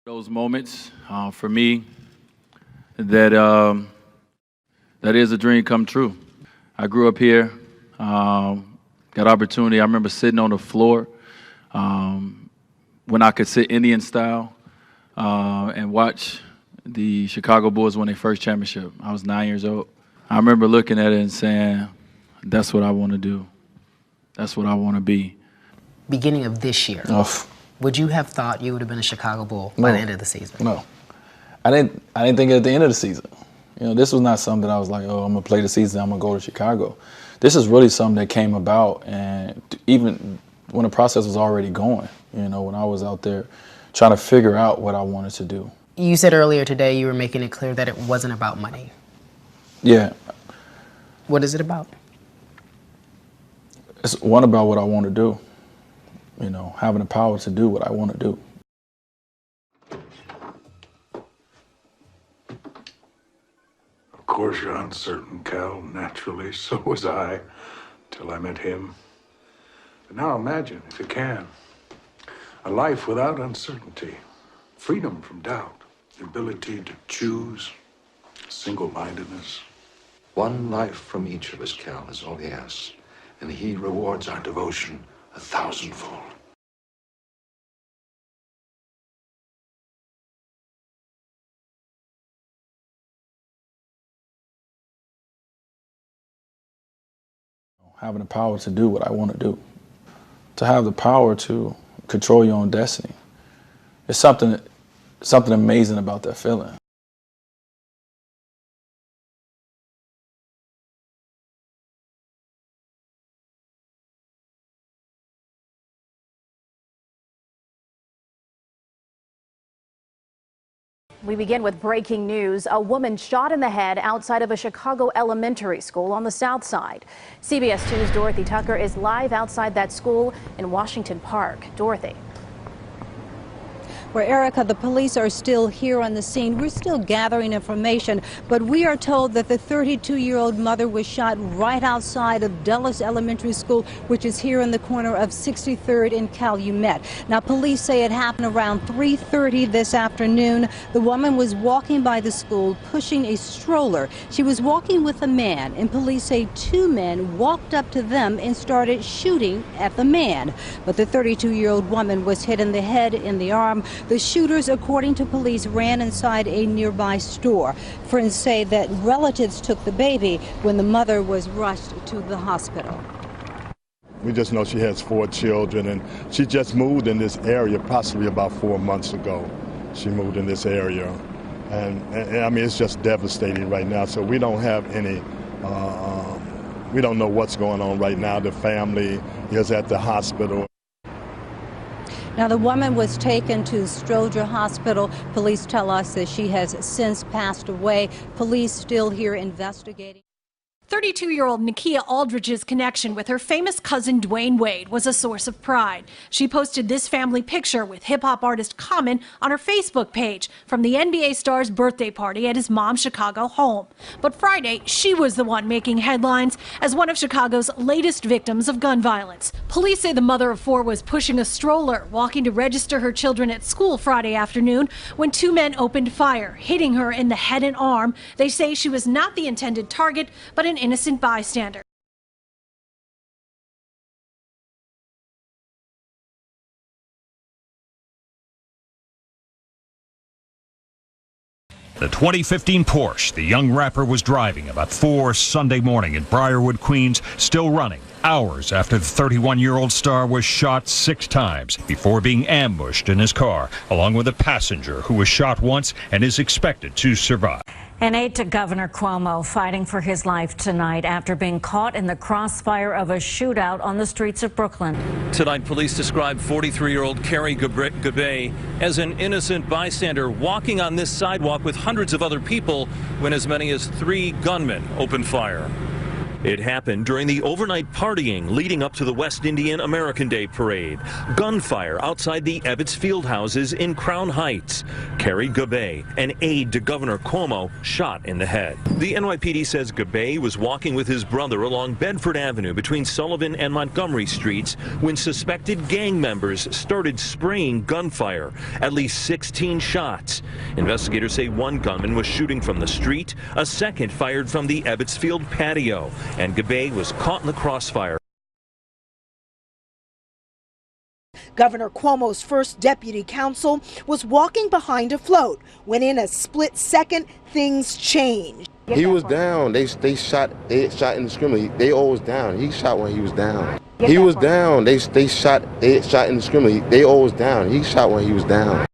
Those moments for me that is a dream come true. I grew up here, got opportunity. I remember sitting on the floor when I could sit Indian style and watch the Chicago Bulls win their first championship. I was 9 years old. I remember looking at it and saying, that's what I want to do. That's what I want to be. Beginning of this year, would you have thought you would have been a Chicago Bull by the end of the season? No. I didn't think at the end of the season. You know, this was not something that I was like, oh, I'm going to play the season, I'm going to go to Chicago. This is really something that came about, and even when the process was already going, you know, when I was out there trying to figure out what I wanted to do. You said earlier today you were making it clear that it wasn't about money. Yeah. What is it about? It's one about what I want to do. You know, having the power to do what I want to do. Of course you're uncertain, Cal. Naturally, so was I, till I met him. But now imagine, if you can, a life without uncertainty, freedom from doubt, the ability to choose, single-mindedness. One life from each of us, Cal, is all he asks. And he rewards our devotion 1,000-fold. Having the power to do what I want to do. To have the power to control your own destiny. It's something amazing about that feeling. We begin with breaking news. A woman shot in the head outside of a Chicago elementary school on the south side. CBS 2's Dorothy Tucker is live outside that school in Washington Park. Dorothy. Where, Erica, the police are still here on the scene. We're still gathering information, but we are told that the 32-year-old mother was shot right outside of Dulles Elementary School, which is here in the corner of 63rd and Calumet. Now, police say it happened around 3:30 this afternoon. The woman was walking by the school pushing a stroller. She was walking with a man, and police say two men walked up to them and started shooting at the man. But the 32-year-old woman was hit in the head and the arm. The shooters, according to police, ran inside a nearby store. Friends say that relatives took the baby when the mother was rushed to the hospital. We just know she has 4 children, and she just moved in this area possibly about 4 months ago. She moved in this area, and I mean, it's just devastating right now. So we don't have any, we don't know what's going on right now. The family is at the hospital. Now, the woman was taken to Stroger Hospital. Police tell us that she has since passed away. Police still here investigating. 32-year-old Nakia Aldridge's connection with her famous cousin Dwayne Wade was a source of pride. She posted this family picture with hip-hop artist Common on her Facebook page from the NBA star's birthday party at his mom's Chicago home. But Friday, she was the one making headlines as one of Chicago's latest victims of gun violence. Police say the mother of 4 was pushing a stroller, walking to register her children at school Friday afternoon when 2 men opened fire, hitting her in the head and arm. They say she was not the intended target, but an innocent bystander. The 2015 Porsche the young rapper was driving about 4 Sunday morning in Briarwood, Queens, still running hours after the 31-year-old star was shot 6 times before being ambushed in his car, along with a passenger who was shot once and is expected to survive. An aide to Governor Cuomo fighting for his life tonight after being caught in the crossfire of a shootout on the streets of Brooklyn. Tonight, police described 43-year-old Carrie Gabay as an innocent bystander walking on this sidewalk with hundreds of other people when as many as 3 gunmen opened fire. It happened during the overnight partying leading up to the West Indian American Day parade. Gunfire outside the Ebbets Field houses in Crown Heights. Carrie Gabay, an aide to Governor Cuomo, shot in the head. The NYPD says Gabay was walking with his brother along Bedford Avenue between Sullivan and Montgomery Streets when suspected gang members started spraying gunfire. At least 16 shots. Investigators say one gunman was shooting from the street, a second fired from the Ebbets Field patio, and Gabay was caught in the crossfire. Governor Cuomo's first deputy counsel was walking behind a float when in a split second, things changed. He was down. They shot in the skirmish. They always down. He shot when he was down. He was down. They shot in the skirmish. They always down. He shot when he was down.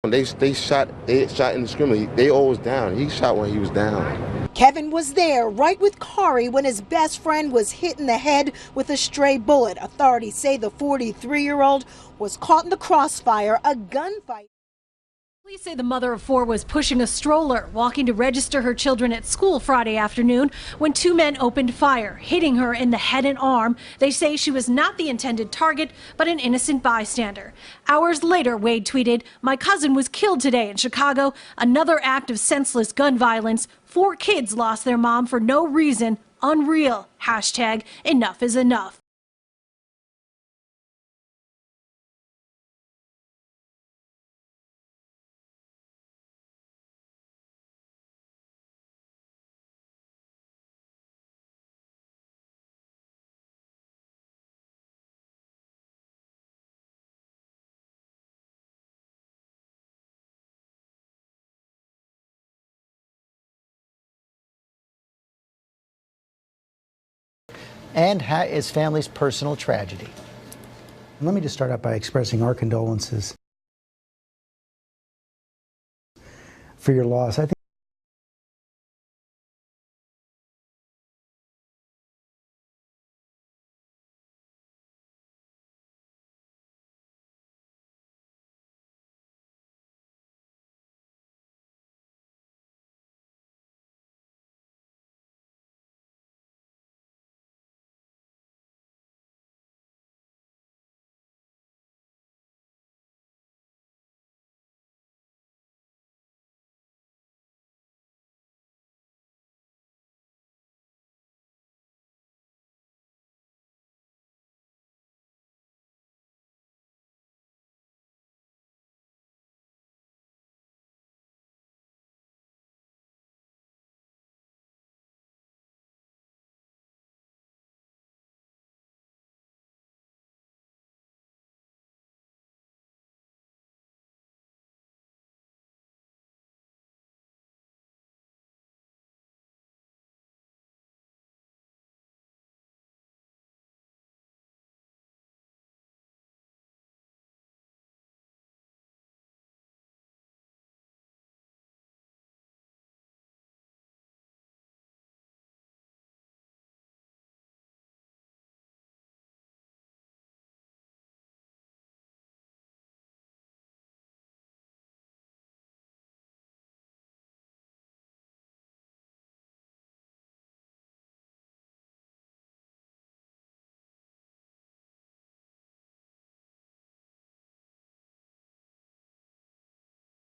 They shot in the skirmish. They always down. He shot when he was down. Kevin was there right with Kari when his best friend was hit in the head with a stray bullet. Authorities say the 43-year-old was caught in the crossfire, a gunfight. Police say the mother of four was pushing a stroller, walking to register her children at school Friday afternoon when two men opened fire, hitting her in the head and arm. They say she was not the intended target, but an innocent bystander. Hours later, Wade tweeted, "My cousin was killed today in Chicago. Another act of senseless gun violence. 4 kids lost their mom for no reason. Unreal. Hashtag enough is enough." And his family's personal tragedy. Let me just start out by expressing our condolences for your loss. I think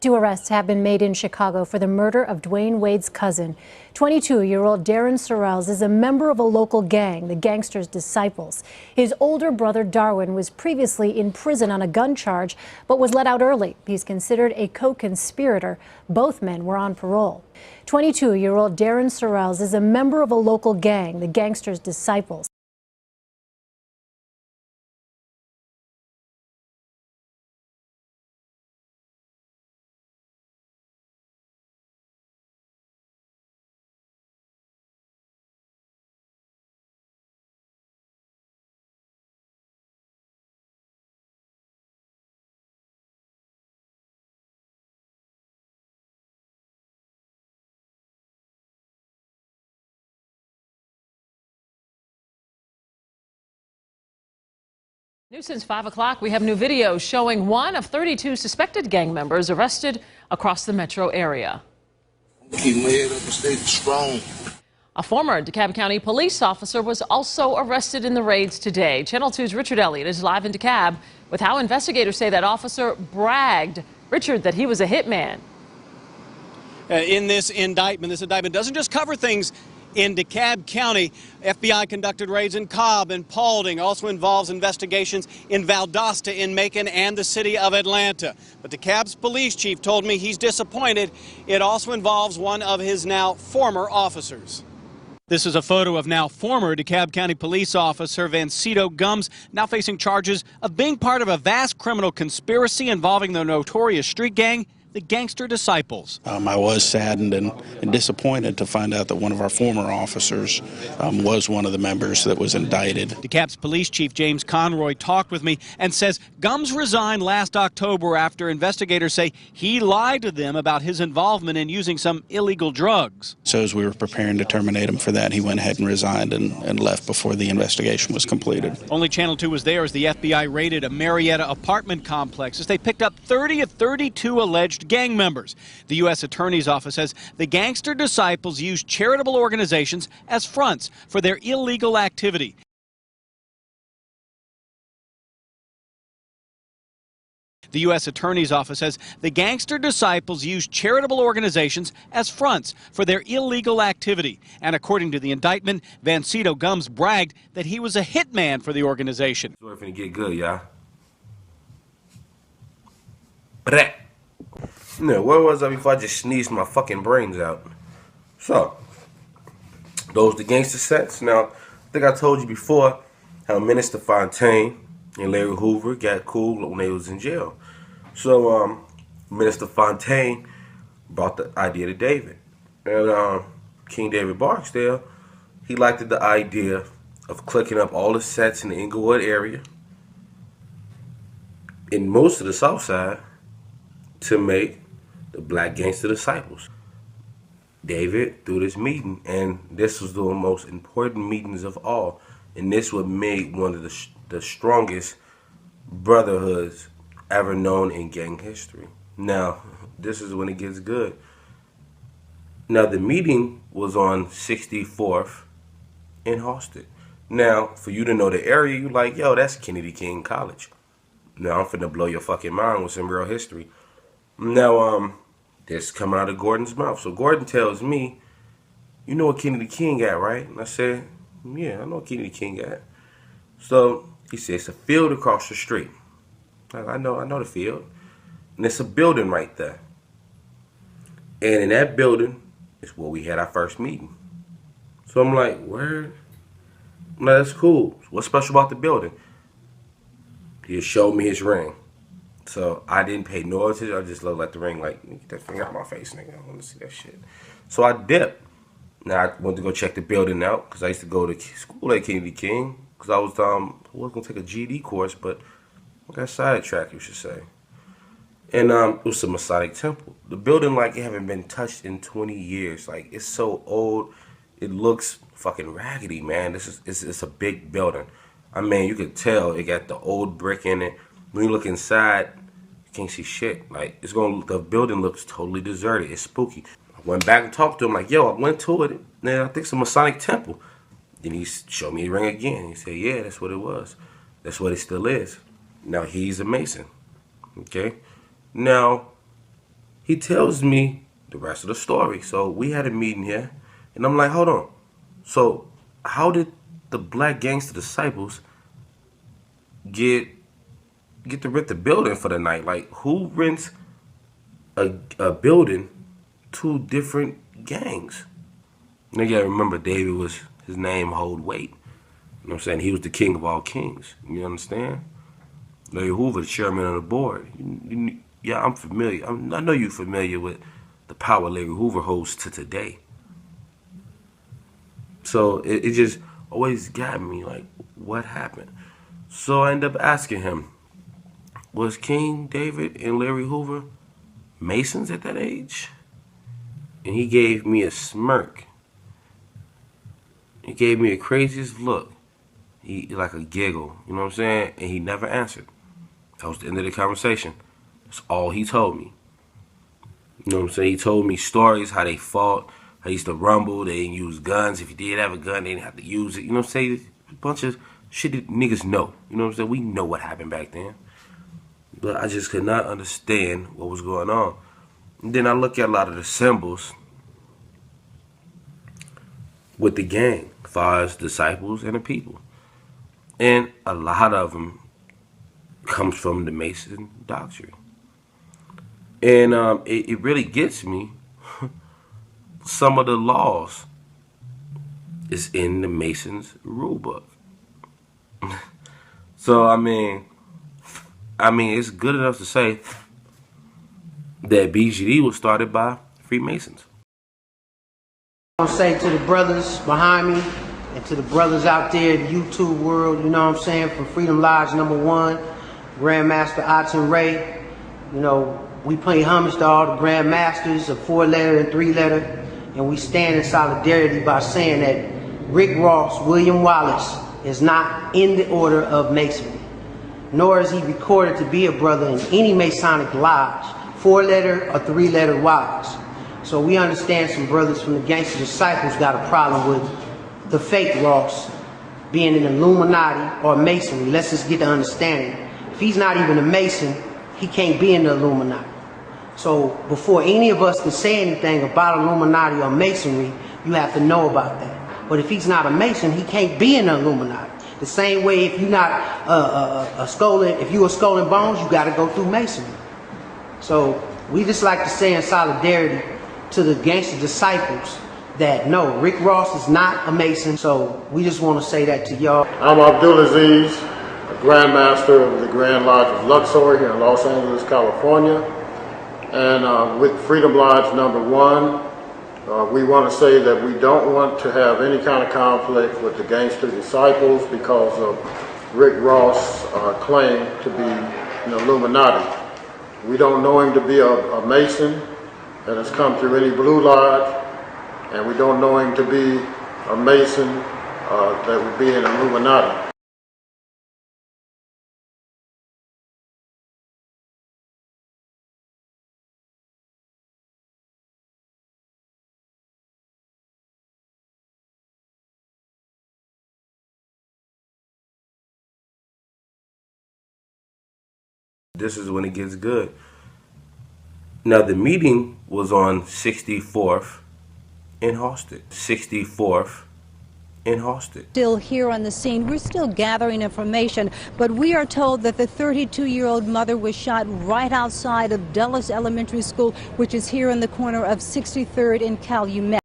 Two arrests have been made in Chicago for the murder of Dwayne Wade's cousin. 22-year-old Darren Sorrells is a member of a local gang, the Gangster Disciples. His older brother Darwin was previously in prison on a gun charge, but was let out early. He's considered a co-conspirator. Both men were on parole. 22-year-old Darren Sorrells is a member of a local gang, the Gangster Disciples. New since 5 o'clock, we have new video showing one of 32 suspected gang members arrested across the metro area. Keep my head up and stay strong. A former DeKalb County police officer was also arrested in the raids today. Channel 2's Richard Elliott is live in DeKalb with how investigators say that officer bragged, Richard, that he was a hitman. In this indictment doesn't just cover things in DeKalb County. FBI conducted raids in Cobb and Paulding, also involves investigations in Valdosta, in Macon, and the city of Atlanta. But DeKalb's police chief told me he's disappointed. It also involves one of his now former officers. This is a photo of now former DeKalb County police officer Vancito Gumbs, now facing charges of being part of a vast criminal conspiracy involving the notorious street gang, the Gangster Disciples. I was saddened and disappointed to find out that one of our former officers was one of the members that was indicted. DeKalb's police chief James Conroy talked with me and says Gumbs resigned last October after investigators say he lied to them about his involvement in using some illegal drugs. So as we were preparing to terminate him for that, he went ahead and resigned and left before the investigation was completed. Only Channel 2 was there as the FBI raided a Marietta apartment complex as they picked up 30 of 32 alleged gang members. The U.S. Attorney's Office says the Gangster Disciples used charitable organizations as fronts for their illegal activity. The U.S. Attorney's Office says the Gangster Disciples used charitable organizations as fronts for their illegal activity. And according to the indictment, Vancito Gumbs bragged that he was a hitman for the organization. We're finna get good, y'all. No, where was I before I just sneezed my fucking brains out? So, those the gangster sets. Now, I think I told you before how Minister Fontaine and Larry Hoover got cool when they was in jail. So, Minister Fontaine brought the idea to David. And King David Barksdale, he liked the idea of clicking up all the sets in the Inglewood area, in most of the South Side, to make the Black Gangster Disciples. David threw this meeting, and this was the most important meetings of all. And this what made one of the strongest brotherhoods ever known in gang history. Now, this is when it gets good. Now, the meeting was on 64th in Halsted. Now, for you to know the area, you like, yo, that's Kennedy King College. Now, I'm finna blow your fucking mind with some real history. Now, this coming out of Gordon's mouth. So Gordon tells me, you know what Kennedy King at, right? And I said, yeah, I know what Kennedy King at. So he says, it's a field across the street. I know the field. And it's a building right there. And in that building is where we had our first meeting. So I'm like, where? No, that's cool. What's special about the building? He showed me his ring. So I didn't pay no attention. I just looked at the ring like, get that thing out of my face, nigga. I want to see that shit. So I dipped. Now I went to go check the building out because I used to go to school at Kennedy King because I was going to take a GED course, but I got sidetracked, you should say. And it was a Masonic temple. The building, like, it haven't been touched in 20 years. Like, it's so old. It looks fucking raggedy, man. It's a big building. I mean, you could tell it got the old brick in it. When you look inside, you can't see shit. Like, the building looks totally deserted. It's spooky. I went back and talked to him like, yo, I went to it. Man, I think it's a Masonic temple. Then he showed me the ring again. He said, yeah, that's what it was. That's what it still is. Now, he's a Mason. Okay? Now, he tells me the rest of the story. So we had a meeting here. And I'm like, hold on. So how did the Black Gangster Disciples get to rent the building for the night? Like, who rents a building to different gangs? And you gotta remember, David was, his name hold weight. You know what I'm saying? He was the king of all kings. You understand? Larry Hoover, the chairman of the board. Yeah, I'm familiar. I know you're familiar with the power Larry Hoover holds to today. So it just always got me like, what happened? So I ended up asking him, was King David and Larry Hoover Masons at that age? And he gave me a smirk. He gave me the craziest look. he like a giggle, you know what I'm saying? And he never answered. That was the end of the conversation. That's all he told me. You know what I'm saying? He told me stories, how they fought, how they used to rumble, they didn't use guns. If you did have a gun, they didn't have to use it. You know what I'm saying? A bunch of shit that niggas know. You know what I'm saying? We know what happened back then. But I just could not understand what was going on. And then I look at a lot of the symbols with the gang, as far as disciples and the people. And a lot of them comes from the Mason doctrine. And it really gets me. Some of the laws is in the Masons rule book. So I mean, it's good enough to say that BGD was started by Freemasons. I want to say to the brothers behind me and to the brothers out there in the YouTube world, you know what I'm saying, from Freedom Lodge #1, Grandmaster Aten Ray, you know, we pay homage to all the Grandmasters of 4-letter and 3-letter, and we stand in solidarity by saying that Rick Ross, William Wallace, is not in the order of Masonry, nor is he recorded to be a brother in any Masonic lodge, 4-letter or 3-letter lodge. So we understand some brothers from the Gangster Disciples got a problem with the fake Ross being an Illuminati or Masonry. Let's just get the understanding. If he's not even a Mason, he can't be in the Illuminati. So before any of us can say anything about Illuminati or Masonry, you have to know about that. But if he's not a Mason, he can't be in the Illuminati. The same way if you're not if you're a Skull and Bones, you got to go through Masonry. So we just like to say in solidarity to the Gangster Disciples that no, Rick Ross is not a Mason. So we just want to say that to y'all. I'm Abdulaziz, a Grandmaster of the Grand Lodge of Luxor here in Los Angeles, California. And with Freedom Lodge #1, we want to say that we don't want to have any kind of conflict with the Gangster Disciples because of Rick Ross' claim to be an Illuminati. We don't know him to be a Mason that has come through any Blue Lodge, and we don't know him to be a Mason that would be an Illuminati. This is when it gets good. Now the meeting was on 64th in Halsted. 64th in Halsted. Still here on the scene, we're still gathering information, but we are told that the 32-year-old mother was shot right outside of Dulles Elementary School, which is here in the corner of 63rd and Calumet.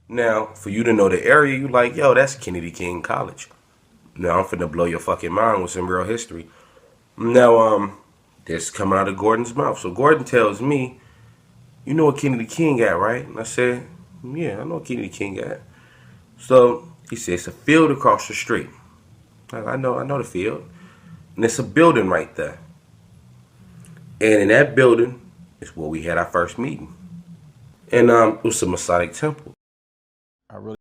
Now, for you to know the area, you like, yo, that's Kennedy King College. Now, I'm finna blow your fucking mind with some real history. Now, this coming out of Gordon's mouth. So Gordon tells me, you know what Kennedy King at, right? And I said, yeah, I know what Kennedy King at. So he says, it's a field across the street. I know the field. And it's a building right there. And in that building is where we had our first meeting. And it was a Masonic temple. I really